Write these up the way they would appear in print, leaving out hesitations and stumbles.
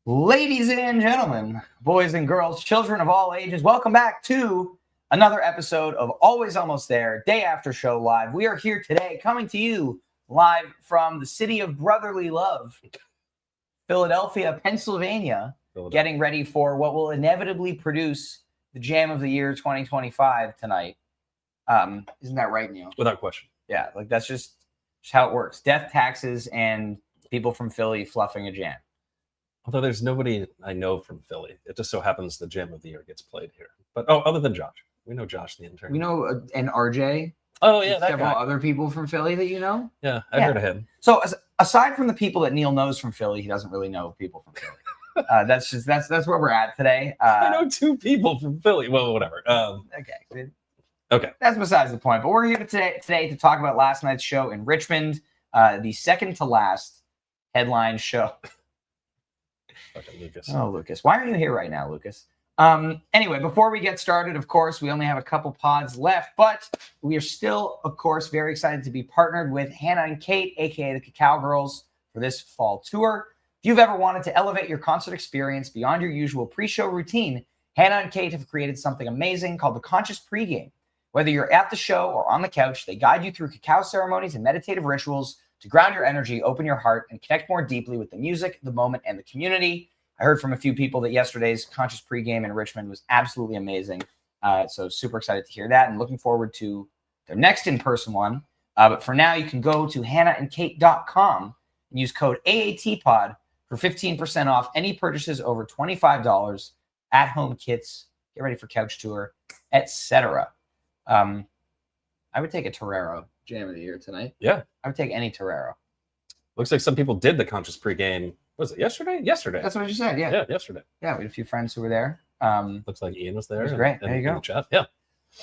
Ladies and gentlemen, boys and girls, children of all ages, welcome back to another episode of Always Almost There, Day After Show Live. We are here today coming to you live from the city of brotherly love, Philadelphia, Pennsylvania, getting ready for what will inevitably produce the Jam of the Year 2025 tonight. Isn't that right, Neil? Without question. Yeah, like that's just how it works. Death, taxes, and people from Philly fluffing a jam. Although there's nobody I know from Philly. It just so happens the Jam of the Year gets played here. But other than Josh. We know Josh the intern. We know an RJ. Oh, yeah, that several guy. other people from Philly that you know. Yeah, I've heard of him. So aside from the people that Neil knows from Philly, he doesn't really know people from Philly. That's where we're at today. I know two people from Philly. Well, whatever. Okay. That's besides the point. But we're here today to talk about last night's show in Richmond, the second to last headline show. Okay, Lucas. Oh, Lucas. Why aren't you here right now, Lucas? Anyway, before we get started, of course, we only have a couple pods left, but we are still, of course, very excited to be partnered with Hannah Kait, a.k.a. the Cacao Girls, for this fall tour. If you've ever wanted to elevate your concert experience beyond your usual pre-show routine, Hannah and Kait have created something amazing called the Conscious Pregame. Whether you're at the show or on the couch, they guide you through cacao ceremonies and meditative rituals to ground your energy, open your heart, and connect more deeply with the music, the moment, and the community. I heard from a few people that yesterday's Conscious Pregame in Richmond was absolutely amazing. So super excited to hear that and looking forward to their next in-person one. But for now, you can go to hannahandkait.com and use code AATPOD for 15% off any purchases over $25, at-home kits, get ready for couch tour, etc. I would take a Torero Jam of the Year tonight. Yeah. I would take any Torero. Looks like some people did the Conscious Pregame. Was it yesterday? Yesterday. That's what I just said, yeah. Yeah, yesterday. Yeah, we had a few friends who were there. Looks like Ian was there. It was great. There you go. In the chat. Yeah.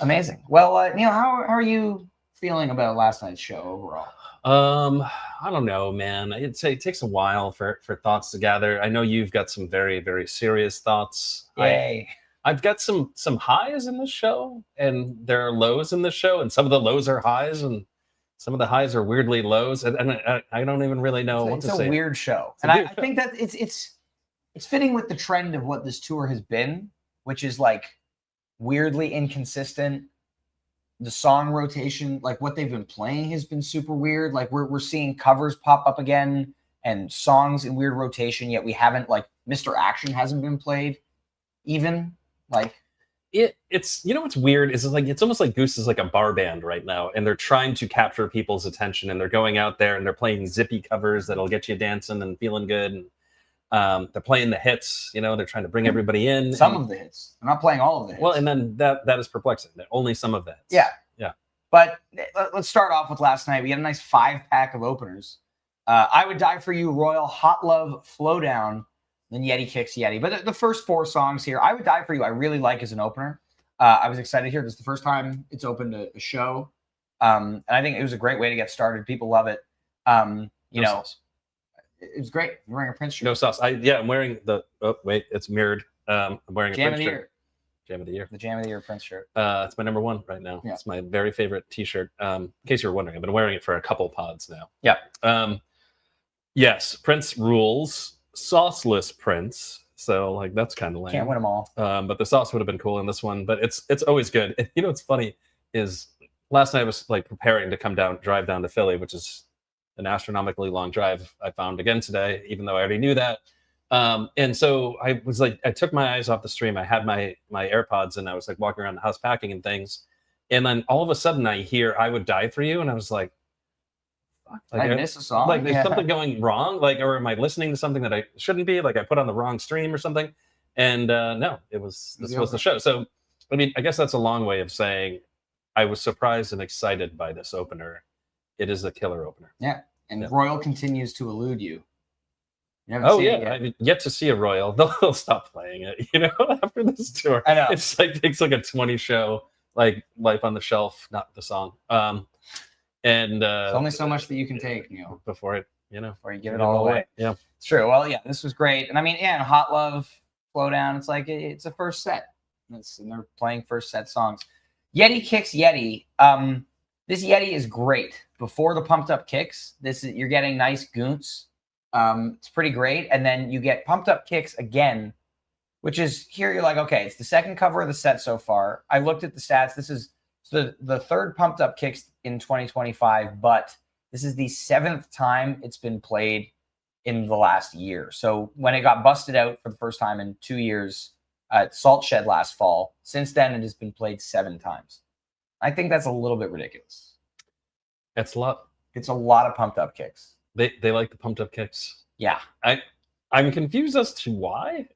Amazing. Well, Neil, how are you feeling about last night's show overall? I don't know, man. I'd say it takes a while for thoughts to gather. I know you've got some very, very serious thoughts. Yay. I've got some highs in this show, and there are lows in this show, and some of the lows are highs, and some of the highs are weirdly lows, and I don't even really know what to say. It's a weird show, and I think that it's fitting with the trend of what this tour has been, which is like weirdly inconsistent. The song rotation, like what they've been playing, has been super weird. Like we're seeing covers pop up again and songs in weird rotation, yet we haven't, like, Mr. Action hasn't been played even. Like it's what's weird is it's almost like Goose is like a bar band right now, and they're trying to capture people's attention, and they're going out there and they're playing zippy covers that'll get you dancing and feeling good, and they're playing the hits. They're trying to bring everybody in. Some of the hits. They're not playing all of the hits. Well, and then that is perplexing. Only some of the hits. Yeah. Yeah. But let's start off with last night. We had a nice 5-pack of openers. I Would Die For You, Royal, Hot Love, Flow Down, then Yeti Kicks Yeti. But the first 4 songs here, I Would Die For You, I really like as an opener. I was excited here. This is the first time it's opened a show. And I think it was a great way to get started. People love it. Sauce. It was great. You're wearing a Prince shirt. No sauce. I'm wearing the, oh, wait, it's mirrored. I'm wearing a Jam Prince of the shirt. Year. Jam of the Year. The Jam of the Year Prince shirt. It's my number 1 right now. Yeah. It's my very favorite t-shirt. In case you were wondering, I've been wearing it for a couple pods now. Yeah. Yes, Prince rules. Sauceless Prince. So, like, that's kind of lame. Can't win them all. But the sauce would have been cool in this one. But it's always good. And what's funny is last night I was like preparing to drive down to Philly, which is an astronomically long drive. I found again today, even though I already knew that. And so I was like, I took my eyes off the stream. I had my AirPods, and I was like walking around the house packing and things. And then all of a sudden I hear I Would Die For You. And I was like, I missed a song. Like, there's something going wrong? Like, or am I listening to something that I shouldn't be? Like, I put on the wrong stream or something? And no, this was the show. So, I mean, I guess that's a long way of saying I was surprised and excited by this opener. It is a killer opener. Yeah. And Royal continues to elude you. I've yet to see a Royal. They'll stop playing it, after this tour. I know. It's like, takes like a 20 show, like Life on the Shelf, not the song. And there's only so much that you can take, Neil, before you give it all away. Yeah, it's true. Well, yeah, this was great, and I mean, yeah, and Hot Love, Flow Down. It's like it's a first set, and they're playing first set songs. Yeti Kicks Yeti. This Yeti is great. Before the pumped up kicks, you're getting nice goons. It's pretty great. And then you get Pumped Up Kicks again, which is here you're like, okay, it's the second cover of the set so far. I looked at the stats. This is the third Pumped Up Kicks in 2025, but this is the 7th time it's been played in the last year. So when it got busted out for the first time in 2 years at Salt Shed last fall, since then it has been played 7 times. I think that's a little bit ridiculous. It's a lot. It's a lot of Pumped Up Kicks. They like the Pumped Up Kicks. Yeah. I'm confused as to why.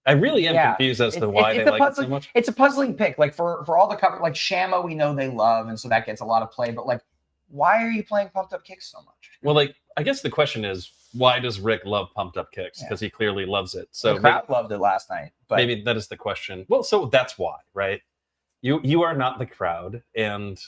I really am confused as to why they like it so much. It's a puzzling pick. Like for all the cover, like Shama, we know they love, and so that gets a lot of play. But like, why are you playing Pumped Up Kicks so much? Well, like, I guess the question is, why does Rick love Pumped Up Kicks? Because he clearly loves it. So the crowd loved it last night. But maybe that is the question. Well, so that's why, right? You are not the crowd, and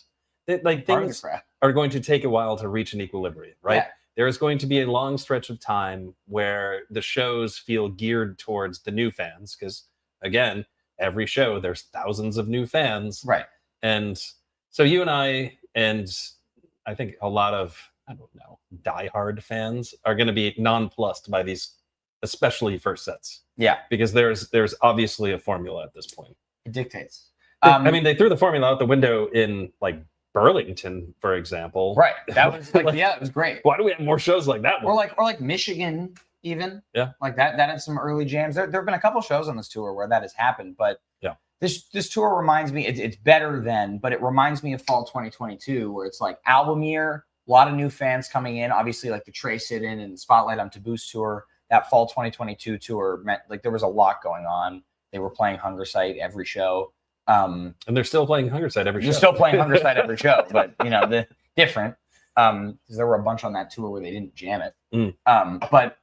things are going to take a while to reach an equilibrium, right? Yeah. There is going to be a long stretch of time where the shows feel geared towards the new fans, because again, every show there's thousands of new fans, right? And so you and I think a lot of, I don't know, diehard fans are going to be nonplussed by these, especially first sets. Yeah, because there's obviously a formula at this point. It dictates. I mean, they threw the formula out the window in like Burlington, for example. Right. That was like, yeah, it was great. Why do we have more shows like that one? Or like Michigan, even. Yeah. Like that had some early jams. There have been a couple shows on this tour where that has happened, but yeah, this tour reminds me, it's better than, but it reminds me of fall 2022, where it's like album year, a lot of new fans coming in. Obviously, like the Trey sit-in and Spotlight on Taboo's tour, that fall 2022 tour meant like there was a lot going on. They were playing Hunger Site every show. And they're still playing Hunger Site every show. They're still playing Hunger Site every show, but you know, the different. Because there were a bunch on that tour where they didn't jam it. But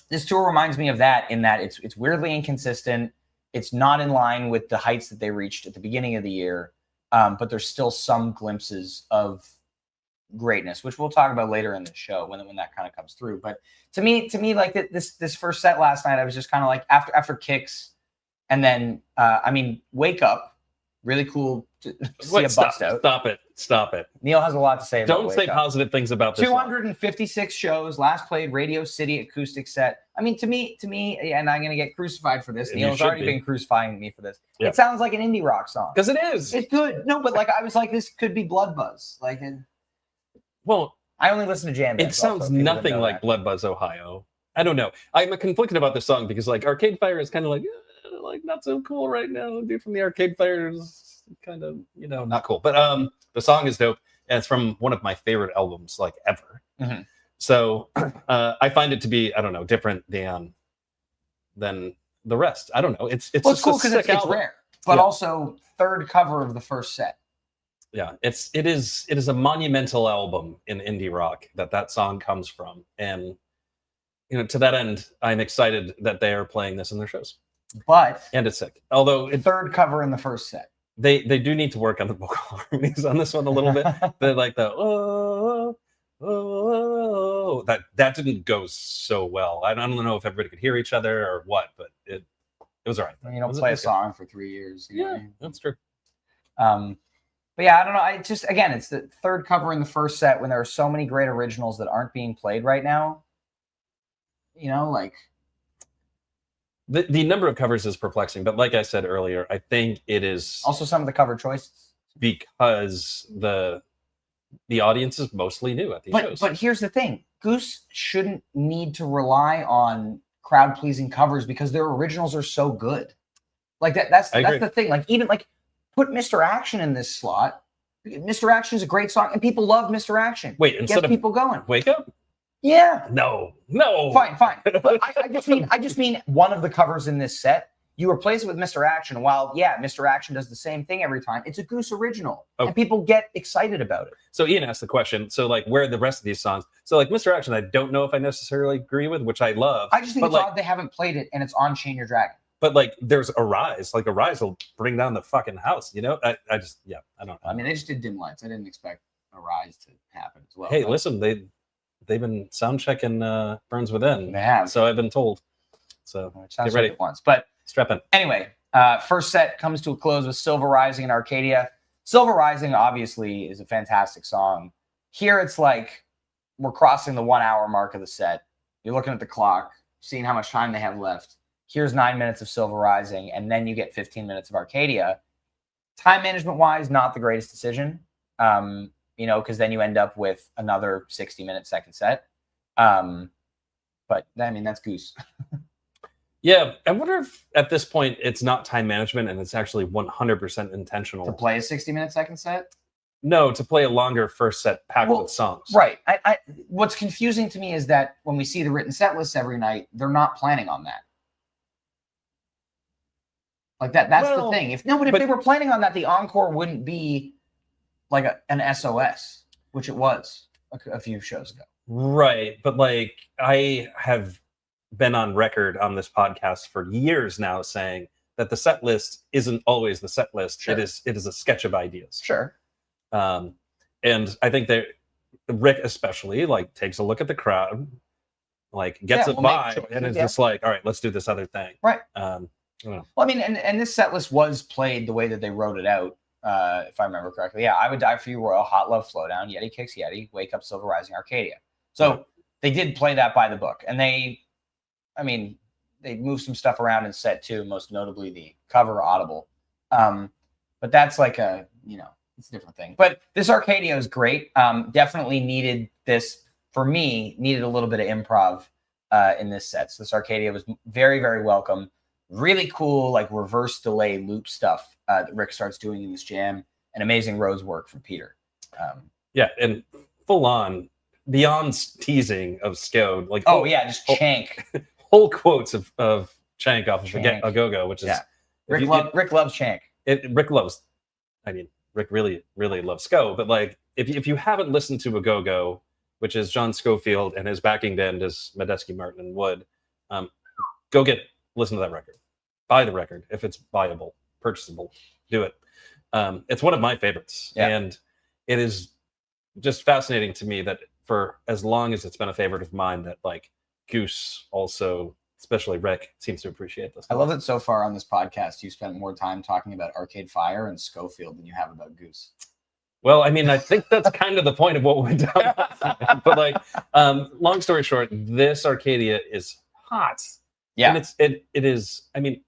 this tour reminds me of that in that it's weirdly inconsistent. It's not in line with the heights that they reached at the beginning of the year. But there's still some glimpses of greatness, which we'll talk about later in the show when that kind of comes through. But to me, like this first set last night, I was just kind of like after Kicks. And then, I mean, Wake Up, really cool to see a bust out. Stop it. Neil has a lot to say about Don't say positive things about this. 256 shows, last played Radio City acoustic set. I mean, to me, and I'm going to get crucified for this. Neil's already been crucifying me for this. Yeah. It sounds like an indie rock song. Because it is. It's good. No, but like I was like, this could be Blood Buzz. Like, well, I only listen to jam bands. It sounds nothing like Blood Buzz, Ohio. I don't know. I'm conflicted about this song because like Arcade Fire is kind of like not so cool right now. Dude from the Arcade Fire is kind of, not cool. But the song is dope. And it's from one of my favorite albums like ever. Mm-hmm. So I find it to be, I don't know, different than the rest. I don't know. It's cool because it's rare, but also third cover of the first set. Yeah, it is a monumental album in indie rock that song comes from. And to that end, I'm excited that they are playing this in their shows. And it's sick. Although third cover in the first set. They do need to work on the vocal harmonies on this one a little bit. They're like the that didn't go so well. I don't know if everybody could hear each other or what, but it was all right. You don't play a song for 3 years. Yeah, that's true. But yeah, I don't know. It's the third cover in the first set when there are so many great originals that aren't being played right now. Like the number of covers is perplexing, but like I said earlier, I think it is also some of the cover choices because the audience is mostly new at these shows. But here's the thing: Goose shouldn't need to rely on crowd pleasing covers because their originals are so good. Like that's the thing. Like even like put Mr. Action in this slot. Mr. Action is a great song, and people love Mr. Action. Wait, instead of people going, Wake Up. Yeah. No. Fine. But I just mean one of the covers in this set. You replace it with Mr. Action. While Mr. Action does the same thing every time. It's a Goose original, and people get excited about it. So Ian asked the question. So like, where are the rest of these songs? So like Mr. Action, I don't know if I necessarily agree with, which I love. I just think it's odd they haven't played it, and it's on Chain Your Dragon. But like, there's Arise. Like Arise will bring down the fucking house. I don't know. I mean, they just did Dim Lights. I didn't expect Arise to happen as well. Hey, listen, they've been sound checking Burns Within. They have. So I've been told. So get ready. Like once. But strap in. Anyway, first set comes to a close with Silver Rising in Arcadia. Silver Rising obviously is a fantastic song. Here it's like we're crossing the 1 hour mark of the set. You're looking at the clock, seeing how much time they have left. Here's 9 minutes of Silver Rising, and then you get 15 minutes of Arcadia. Time management-wise, not the greatest decision, because then you end up with another 60-minute second set. But, I mean, that's Goose. Yeah, I wonder if at this point it's not time management and it's actually 100% intentional. To play a 60-minute second set? No, to play a longer first set packed with songs. Right. What's confusing to me is that when we see the written set lists every night, they're not planning on that. Like that's the thing. If they were planning on that, the encore wouldn't be like an SOS, which it was a few shows ago. Right. But like I have been on record on this podcast for years now saying that the set list isn't always the set list. Sure. It is a sketch of ideas. Sure. And I think that Rick especially like takes a look at the crowd, like gets a vibe, and is just like, all right, let's do this other thing. Right. Well, I mean, and this set list was played the way that they wrote it out, if I remember correctly. Yeah, I Would Die For You, Royal, Hot Love, Flowdown, Yeti Kicks Yeti, Wake Up, Silver Rising, Arcadia. So they did play that by the book, and they moved some stuff around in set two, most notably the cover Audible. But that's like it's a different thing. But this Arcadia is great. Definitely needed this, for me, needed a little bit of improv in this set. So this Arcadia was very, very welcome. Really cool, like reverse delay loop stuff that Rick starts doing in this jam, and amazing Rhodes work from Peter. Yeah, and full on, beyond teasing of Skode, like just Chank. Whole quotes of Chank off of Forget a Go-Go, which is Rick loves Chank. Rick really, really loves Sko, but like if you haven't listened to a Go-Go, which is John Schofield and his backing band is Medeski, Martin, and Wood, go listen to that record. Buy the record if it's buyable, purchasable. Do it. It's one of my favorites, and it is just fascinating to me that for as long as it's been a favorite of mine, that like Goose also, especially Rick, seems to appreciate this. I love that so far on this podcast you spent more time talking about Arcade Fire and Schofield than you have about Goose. Well, I mean, I think that's kind of the point of what we went down last night. But like, long story short, this Arcadia is hot. Yeah, and it is. I mean,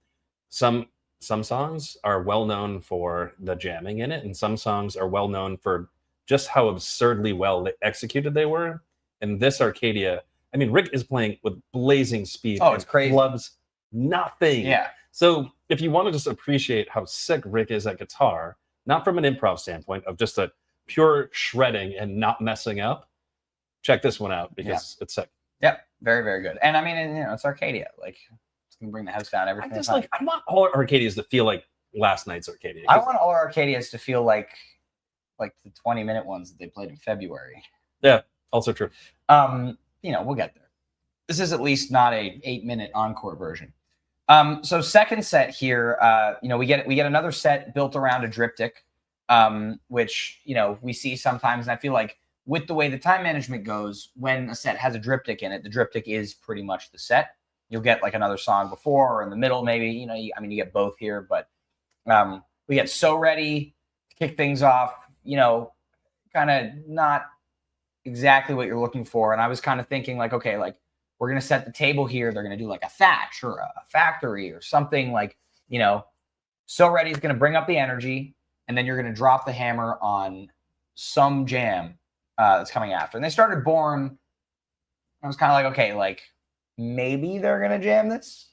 some songs are well known for the jamming in it, and some songs are well known for just how absurdly well executed they were. And this Arcadia, I mean, Rick is playing with blazing speed. Oh, it's crazy. Flubs nothing. Yeah. So if you want to just appreciate how sick Rick is at guitar, not from an improv standpoint of just a pure shredding and not messing up, check this one out because it's sick. Yep, very, very good. And I mean, it's Arcadia. Like, it's gonna bring the house down every single time. I want all Arcadias to feel like last night's Arcadia. I want all Arcadias to feel like the 20-minute ones that they played in February. Yeah, also true. We'll get there. This is at least not a 8-minute encore version. So second set here, we get another set built around a diptych, which we see sometimes, and I feel like with the way the time management goes, when a set has a diptych in it, the diptych is pretty much the set. You'll get like another song before or in the middle, maybe. You get both here, but we get So Ready to kick things off. Kind of not exactly what you're looking for, and I was kind of thinking like, okay, like we're gonna set the table here. They're gonna do like a Thatch or a Factory or something like, So Ready is gonna bring up the energy, and then you're gonna drop the hammer on some jam that's coming after. And they started Born. I was kind of like, okay, like maybe they're gonna jam this,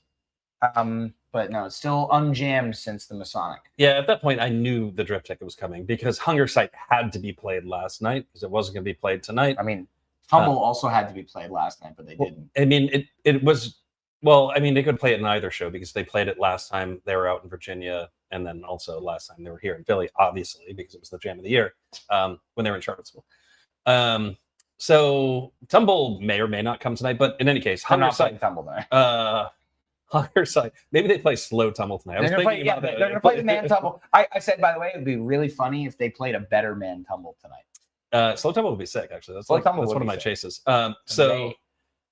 but no, it's still unjammed since the Masonic. Yeah, at that point I knew the diptych was coming because Hunger Sight had to be played last night because it wasn't gonna be played tonight. I mean, Tumble also had to be played last night, but they didn't. I mean, it was, well, I mean, they could play it in either show because they played it last time they were out in Virginia, and then also last time they were here in Philly, obviously, because it was the jam of the year when they were in Charlottesville. So Tumble may or may not come tonight, but in any case, Hunger Sight Tumble tonight. Hunger Sight. Maybe they play slow Tumble tonight. They're going to play the Man Tumble. I said, by the way, it would be really funny if they played a better Man Tumble tonight. Slow Tumble would be sick, actually. That's one of my chases. Where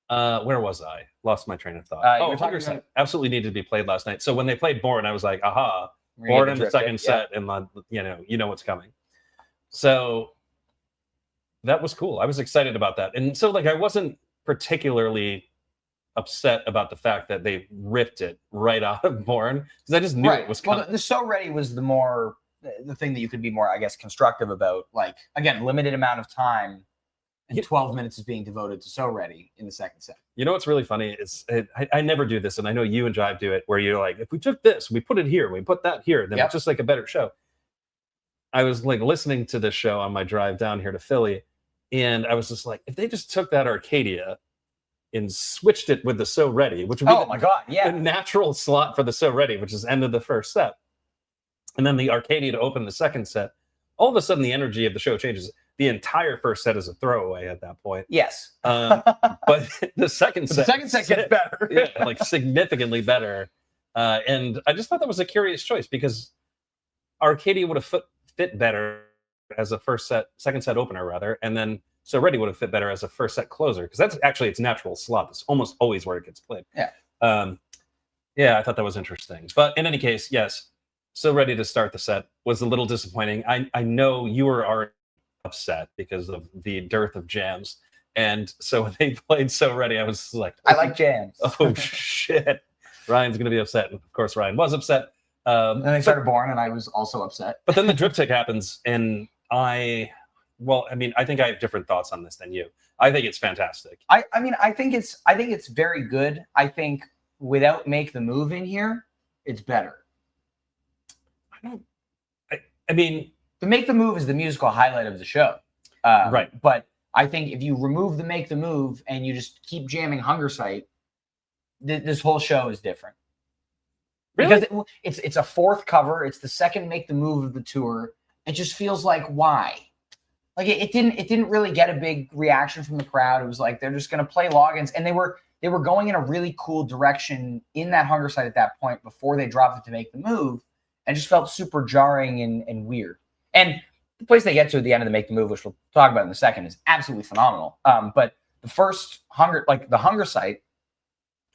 was I? Lost my train of thought. Hunger Sight absolutely needed to be played last night. So when they played Born, I was like, aha, Born in the second set, and you know what's coming. So that was cool. I was excited about that. And so like I wasn't particularly upset about the fact that they ripped it right out of Bourne, because I just knew it was coming. Well, the So Ready was the thing that you could be more, I guess, constructive about. Like, again, limited amount of time, and 12 minutes is being devoted to So Ready in the second set. You know what's really funny is I never do this, and I know you and Jive do it, where you're like, if we took this, we put it here, we put that here, then it's just like a better show. I was like listening to this show on my drive down here to Philly, and I was just like, if they just took that Arcadia and switched it with the So Ready, which would be the natural slot for the So Ready, which is end of the first set, and then the Arcadia to open the second set, all of a sudden the energy of the show changes. The entire first set is a throwaway at that point. Yes. But the second set gets better. Yeah, like significantly better. And I just thought that was a curious choice, because Arcadia would have fit better as a second set opener rather, and then So Ready would have fit better as a first set closer, because that's actually its natural slot. It's almost always where it gets played. Yeah. Yeah, I thought that was interesting. But in any case, yes, So Ready to start the set was a little disappointing. I know you were already upset because of the dearth of jams, and so when they played So Ready, I was like, I like jams. Oh shit, Ryan's gonna be upset. And of course Ryan was upset. Then they started Bourne, and I was also upset. But then the drip tick happens, and I think I have different thoughts on this than you. I think it's fantastic. I think it's very good. I think without Make the Move in here, it's better. I mean, the Make the Move is the musical highlight of the show. Right. But I think if you remove the Make the Move and you just keep jamming Hunger Sight, this whole show is different. Really? Because it's a fourth cover. It's the second Make the Move of the tour. It just feels like, why? Like it didn't really get a big reaction from the crowd. It was like they're just gonna play logins, and they were going in a really cool direction in that Hunger Sight at that point before they dropped it to Make the Move, and just felt super jarring and weird. And the place they get to at the end of the Make the Move, which we'll talk about in a second, is absolutely phenomenal. But the first the Hunger Sight,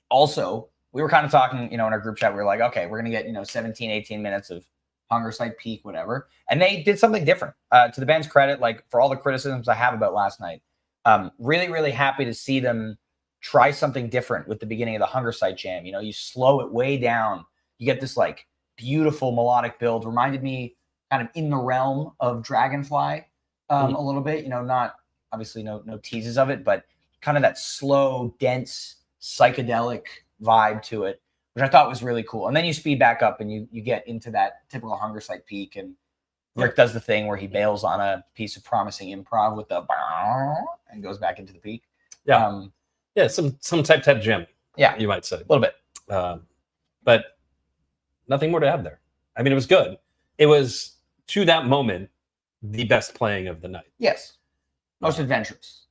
also, we were kind of talking, in our group chat, we were like, okay, we're going to get, 17, 18 minutes of Hunger Sight peak, whatever. And they did something different. To the band's credit, like for all the criticisms I have about last night, really, really happy to see them try something different with the beginning of the Hunger Sight jam. You slow it way down. You get this like beautiful melodic build. Reminded me kind of in the realm of Dragonfly a little bit, not obviously no teases of it, but kind of that slow, dense, psychedelic vibe to it, which I thought was really cool. And then you speed back up and you get into that typical Hunger Sight peak, and Rick does the thing where he bails on a piece of promising improv with the and goes back into the peak. Yeah. Some type gem. Yeah. You might say. A little bit. But nothing more to add there. I mean, it was good. It was, to that moment, the best playing of the night. Yes. Most adventurous.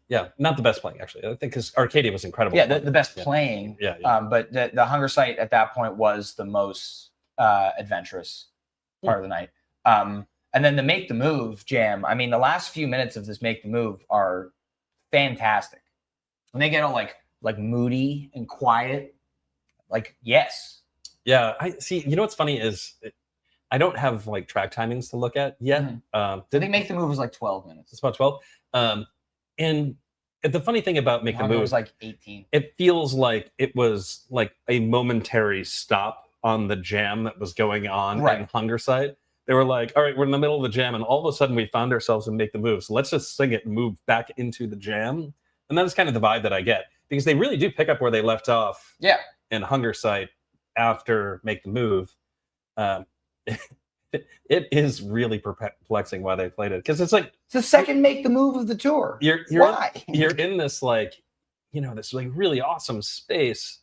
Yeah, not the best playing, actually. I think because Arcadia was incredible. Yeah, the best playing. Yeah. But the Hunger Sight at that point was the most adventurous part of the night. And then the Make the Move jam. I mean, the last few minutes of this Make the Move are fantastic. When they get all like moody and quiet, like, yes. Yeah, I see. You know what's funny is I don't have like track timings to look at yet. I think Make the Move was like 12 minutes. It's about 12. And the funny thing about Make the Move was like 18. It feels like it was like a momentary stop on the jam that was going on in Hunger Sight. They were like, all right, we're in the middle of the jam, and all of a sudden we found ourselves in Make the Move. So let's just sing it and move back into the jam. And that is kind of the vibe that I get, because they really do pick up where they left off in Hunger Sight after Make the Move. It is really perplexing why they played it, because it's like it's the second Make the Move of the tour. Why? You're in this this like really awesome space,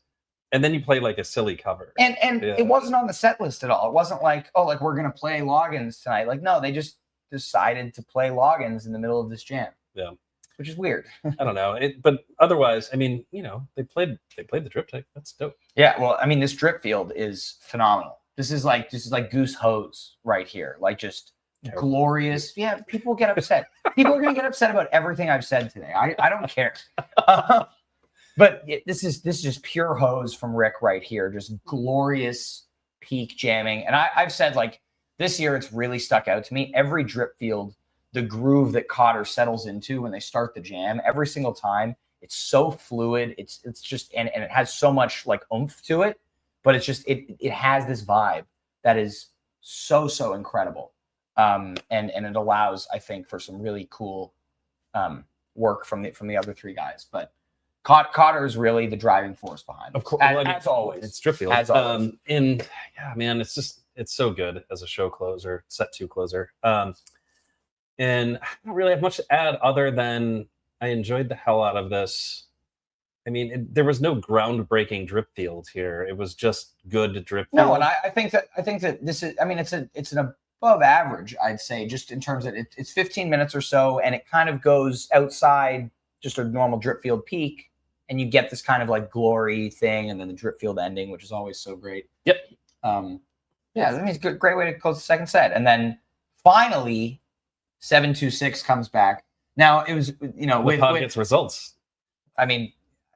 and then you play like a silly cover. And it wasn't on the set list at all. It wasn't like, oh, like we're gonna play Loggins tonight. Like, no, they just decided to play Loggins in the middle of this jam. Yeah, which is weird. I don't know. But otherwise, I mean, they played the drip take. That's dope. Yeah, well, I mean, this drip field is phenomenal. This is like Goose hose right here. Like, just glorious. Yeah, people get upset. People are gonna get upset about everything I've said today. I don't care. But this is just pure hose from Rick right here. Just glorious peak jamming. And I've said, like, this year it's really stuck out to me. Every drip field, the groove that Cotter settles into when they start the jam, every single time It's so fluid. It's just and it has so much like oomph to it, but it's just it has this vibe that is so incredible. And it allows, I think, for some really cool work from the other three guys. But Cotter is really the driving force behind it. Of course, as always. It's Dripfield. As always. And yeah, man, it's so good as a show closer, set 2 closer. And I don't really have much to add other than I enjoyed the hell out of this. I mean, there was no groundbreaking Dripfield here. It was just good Dripfield. No, and I think that this is. I mean, it's an above average, I'd say, just in terms of it's 15 minutes or so, and it kind of goes outside just a normal Dripfield peak, and you get this kind of like glory thing, and then the Dripfield ending, which is always so great. Yep. Yeah, I mean, it's a great way to close the second set, and then finally, 726 comes back. Now it was, with gets results. I mean,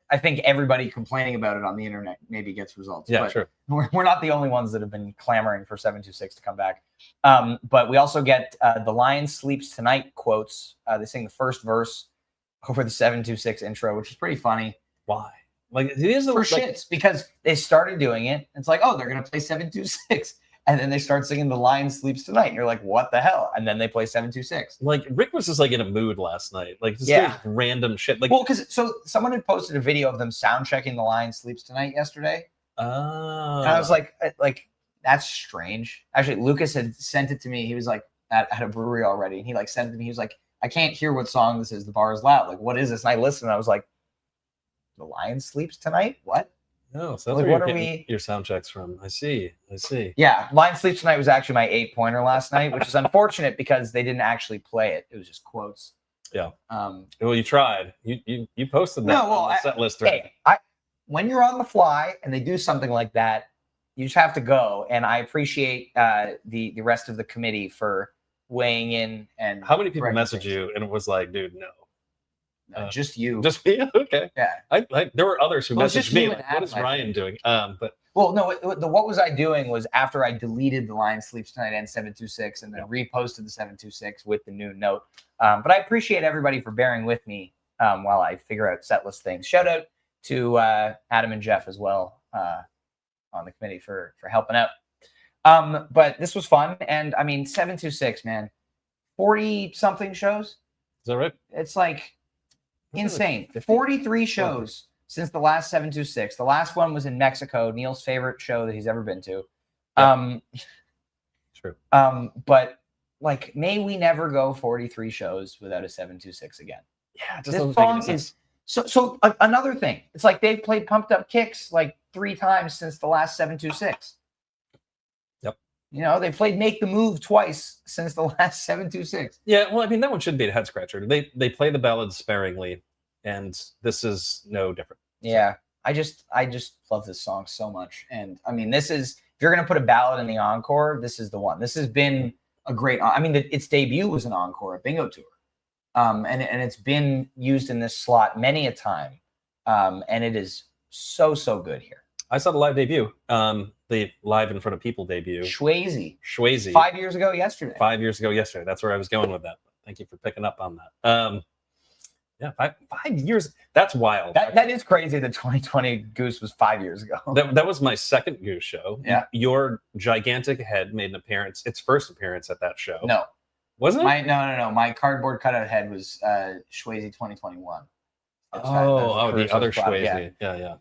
I think everybody complaining about it on the internet maybe gets results. Yeah, but sure. We're not the only ones that have been clamoring for 726 to come back. But we also get the Lion Sleeps Tonight quotes. They sing the first verse over the 726 intro, which is pretty funny. Why? Like, it is for shits, because they started doing it. It's like, oh, they're going to play 726. And then they start singing The Lion Sleeps Tonight. And you're like, what the hell? And then they play 726. Like, Rick was just like in a mood last night. Like, just random shit. Like, well, because someone had posted a video of them sound checking The Lion Sleeps Tonight yesterday. Oh. And I was like, that's strange. Actually, Lucas had sent it to me. He was like at a brewery already. And he like sent it to me. He was like, I can't hear what song this is. The bar is loud. Like, what is this? And I listened. And I was like, The Lion Sleeps Tonight? What? No, so that's like, where what you're are getting your sound checks from. I see. Yeah, Lion Sleeps Tonight was actually my 8-pointer last night, which is unfortunate because they didn't actually play it. It was just quotes. Yeah. Well, you tried. You posted that on the set list. Hey, when you're on the fly and they do something like that, you just have to go. And I appreciate the rest of the committee for weighing in. And how many people messaged you and it was like, dude, no. Just you. Just me? Okay. Yeah. There were others who messaged me. Like, what is Ryan doing? But well, no. What was I doing was after I deleted The Lion Sleeps Tonight and 726, and then reposted the 726 with the new note. But I appreciate everybody for bearing with me while I figure out set list things. Shout out to Adam and Jeff as well on the committee for helping out. But this was fun, and I mean 726, man, 40-something shows. Is that right? It's like insane. 43 shows since the last 726. The last one was in Mexico, Neil's favorite show that he's ever been to. True. But like, may we never go 43 shows without a 726 again. Yeah, this song is so another thing. It's like they've played Pumped Up Kicks like 3 times since the last 726. Yep. They played Make the Move twice since the last 726. Yeah, well, I mean, that one should be a head scratcher. They play the ballads sparingly, and this is no different. Yeah, I just love this song so much. And I mean, this is, if you're gonna put a ballad in the encore, this is the one. This has been a great. I mean, its debut was an encore, a bingo tour, and it's been used in this slot many a time, and it is so good here. I saw the live debut, the live in front of people debut. Schwazy. 5 years ago yesterday. 5 years ago yesterday. That's where I was going with that. Thank you for picking up on that. Yeah, 5 years. That's wild. That is crazy that 2020 Goose was 5 years ago. That was my second Goose show. Yeah. Your gigantic head made an appearance. Its first appearance at that show. No. Wasn't it? No. My cardboard cutout head was Schwazy 2021. The other Schwazy. Yeah.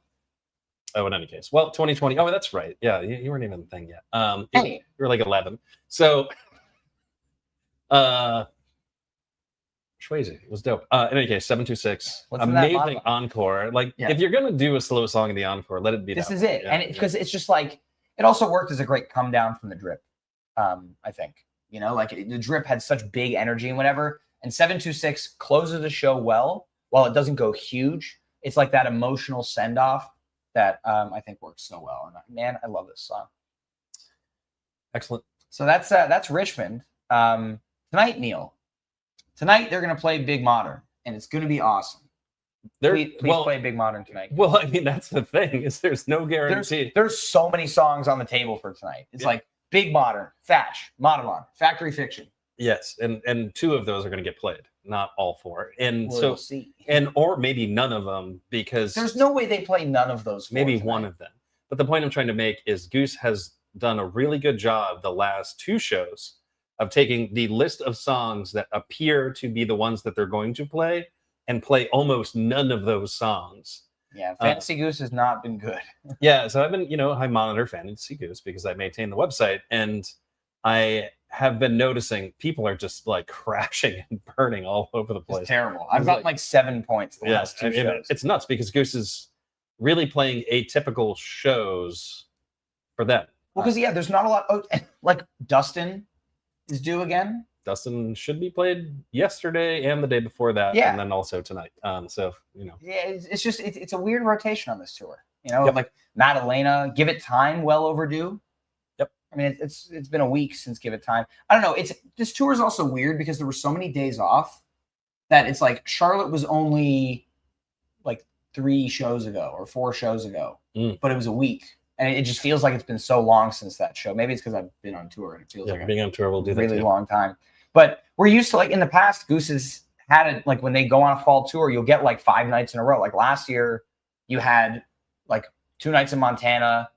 Oh, in any case. Well, 2020. Oh, that's right. Yeah, you weren't even the thing yet. You were like 11. So, Schwazy was dope. In any case, 726. Amazing encore. Like, if you're going to do a slow song in the encore, let it be this is it. Yeah, and because it's just like, it also worked as a great come down from the drip, I think. Like the drip had such big energy and whatever. And 726 closes the show well, while it doesn't go huge. It's like that emotional send off that I think works so well. And man, I love this song. Excellent. So that's Richmond. Tonight, Neil. Tonight they're going to play Big Modern, and it's going to be awesome. Please play Big Modern tonight. Well, I mean, that's the thing, is there's no guarantee. There's so many songs on the table for tonight. It's like Big Modern, Thatch, Modern, Factory Fiction. Yes, and 2 of those are going to get played. not all four. And We'll see. or maybe none of them, because There's no way they play none of those four maybe tonight. one of them. But the point I'm trying to make is Goose has done a really good job the last two shows of taking the list of songs that appear to be the ones that they're going to play and play almost none of those songs. Yeah, Fantasy Goose has not been good. Yeah, so I've been, I monitor Fantasy Goose because I maintain the website, and I have been noticing people are just like crashing and burning all over the place. It's terrible. I've gotten like 7 points the last two shows. It's nuts because Goose is really playing atypical shows for them. Well, because there's not a lot. Like Dustin is due again. Dustin should be played yesterday and the day before that, and then also tonight. Yeah, it's just it's a weird rotation on this tour. Like Madalena, Give It Time, well overdue. Yep. I mean, it's been a week since Give It Time. I don't know. This tour is also weird because there were so many days off that it's like Charlotte was only like 3 shows ago or 4 shows ago, but it was a week. And it just feels like it's been so long since that show. Maybe it's because I've been on tour and it feels like being on tour will do a that really too. long time. But we're used to, like, in the past, Goose has had it, like, when they go on a fall tour, you'll get like 5 nights in a row. Like last year, you had like 2 nights in Montana,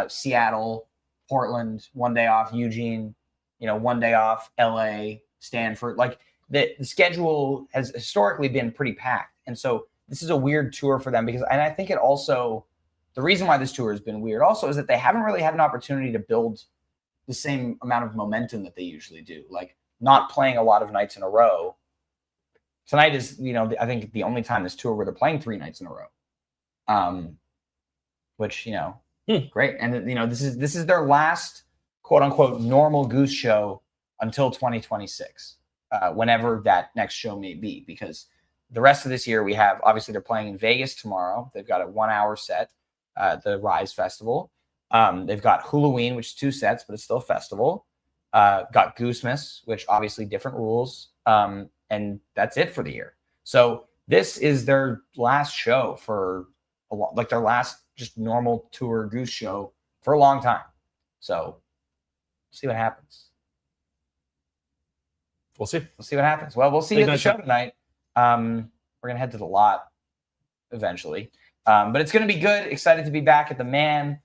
Seattle, Portland, 1 day off, Eugene, 1 day off, LA, Stanford. Like the schedule has historically been pretty packed. And so this is a weird tour for them because, and I think it also, the reason why this tour has been weird also is that they haven't really had an opportunity to build the same amount of momentum that they usually do. Like not playing a lot of nights in a row. Tonight is, I think the only time this tour where they're playing 3 nights in a row. Which, great. And, this is their last quote unquote normal Goose show until 2026, whenever that next show may be, because the rest of this year we have, obviously they're playing in Vegas tomorrow. They've got a 1-hour set, the Rise Festival. They've got Halloween, which is 2 sets, but it's still a festival. Got Goosemas, which obviously different rules. And that's it for the year. So this is their last show for their last just normal tour Goose show for a long time. So see what happens. We'll see. We'll see what happens. Well, we'll see you at the show tonight. We're going to head to the lot eventually. But it's going to be good. Excited to be back at the Man.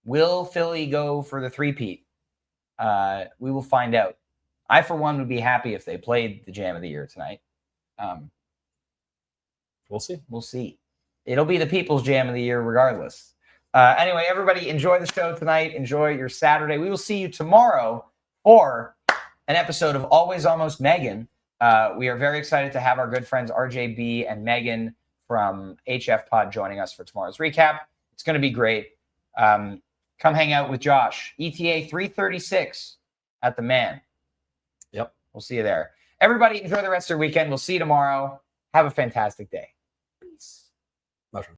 Will Philly go for the 3-peat? We will find out. I, for one, would be happy if they played the Jam of the Year tonight. We'll see. We'll see. It'll be the People's Jam of the Year regardless. Anyway, everybody, enjoy the show tonight. Enjoy your Saturday. We will see you tomorrow for an episode of Always Almost Megan. We are very excited to have our good friends RJB and Megan from HF Pod joining us for tomorrow's recap. It's going to be great. Come hang out with Josh. ETA 3:36 at the Man. Yep. We'll see you there. Everybody, enjoy the rest of your weekend. We'll see you tomorrow. Have a fantastic day. Peace. Mushroom.